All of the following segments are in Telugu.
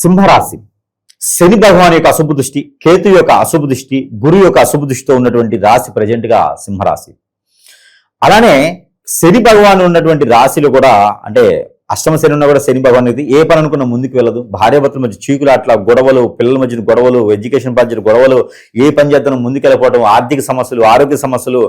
సింహరాశి. శని భగవాన్ యొక్క అశుభ దృష్టి, కేతు యొక్క అశుభ దృష్టి, గురు యొక్క అశుభ దృష్టితో ఉన్నటువంటి రాశి ప్రజెంట్ గా సింహరాశి. అలానే శని భగవాన్ ఉన్నటువంటి రాశిలో కూడా అంటే అష్టమ శని ఉన్నా కూడా శని భగవాన్ ఇది ఏ పని అనుకున్న ముందుకు వెళ్ళదు. భార్యాభర్తల మధ్య చీకులు, అట్లా గొడవలు, పిల్లల మధ్య గొడవలు, ఎడ్యుకేషన్ బాధ్యత గొడవలు, ఏ పని చేద్దాం ముందుకెళ్ళిపోవడం, ఆర్థిక సమస్యలు, ఆరోగ్య సమస్యలు,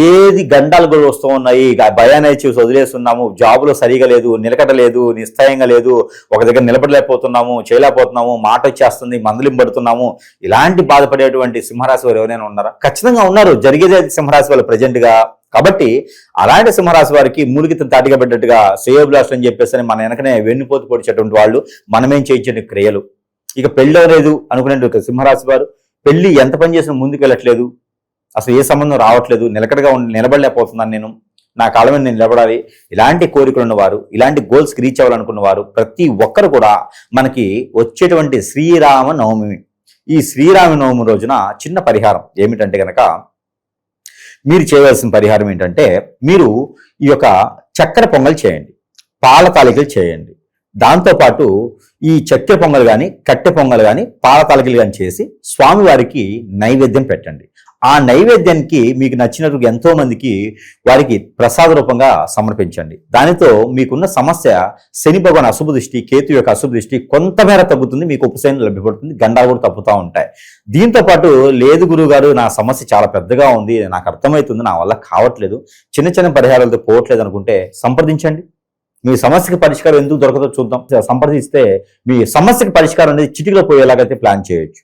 ఏది గండాలు కూడా వస్తూ ఉన్నాయి. భయాన్ని ఇచ్చి వదిలేస్తున్నాము, జాబులో సరిగా లేదు, నిలకడ లేదు, నిశ్చయంగా లేదు, ఒక దగ్గర నిలబడలేకపోతున్నాము, చేయలేకపోతున్నాము, మాట వచ్చేస్తుంది, మందులింపడుతున్నాము. ఇలాంటి బాధపడేటువంటి సింహరాశి వారు ఎవరైనా ఉన్నారా? ఖచ్చితంగా ఉన్నారు. జరిగేది సింహరాశి వాళ్ళు ప్రజెంట్ గా. కాబట్టి అలాంటి సింహరాశి వారికి మూలికితం తాటిగా పెట్టినట్టుగా శ్రేయోభిలాషులు అని చెప్పేసి మన వెనకనే వెన్నుపోతు పొడిచేటువంటి వాళ్ళు, మనమేం చేయించే క్రియలు. ఇక పెళ్ళి అవ్వలేదు అనుకునే సింహరాశి వారు పెళ్లి ఎంత పని చేసినా ముందుకు వెళ్ళట్లేదు, అసలు ఏ సంబంధం రావట్లేదు, నిలకడగా నిలబడలేకపోతున్నాను, నేను నా కాలం మీద నేను నిలబడాలి, ఇలాంటి కోరికలు ఉన్నవారు, ఇలాంటి గోల్స్కి రీచ్ అవ్వాలనుకున్న వారు ప్రతి ఒక్కరు కూడా మనకి వచ్చేటువంటి శ్రీరామ నవమి, ఈ శ్రీరామ నవమి రోజున చిన్న పరిహారం ఏమిటంటే కనుక, మీరు చేయవలసిన పరిహారం ఏంటంటే, మీరు ఈ యొక్క చక్కెర పొంగల్ చేయండి, పాల తాలికలు చేయండి. దాంతోపాటు ఈ చక్కెర పొంగల్ కానీ, కట్టె పొంగల్ కానీ, పాల తాలికలు కానీ చేసి స్వామివారికి నైవేద్యం పెట్టండి. ఆ నైవేద్యానికి మీకు నచ్చినట్టు ఎంతో మందికి వారికి ప్రసాద రూపంగా సమర్పించండి. దానితో మీకున్న సమస్య శని భగవాన్ అశుభ దృష్టి, కేతు యొక్క అశుభ దృష్టి కొంతమేర తగ్గుతుంది, మీకు ఉపశమనం లభ్యపడుతుంది, గండాలు కూడా తప్పుతూ ఉంటాయి. దీంతో పాటు లేదు గురువు గారు, నా సమస్య చాలా పెద్దగా ఉంది, నాకు అర్థమవుతుంది, నా వల్ల కావట్లేదు, చిన్న చిన్న పరిహారాలతో పోవట్లేదు అనుకుంటే సంప్రదించండి. మీ సమస్యకి పరిష్కారం ఎందుకు దొరకదో చూద్దాం. సంప్రదిస్తే మీ సమస్యకి పరిష్కారం అనేది చిటికలో పోయేలాగైతే ప్లాన్ చేయొచ్చు.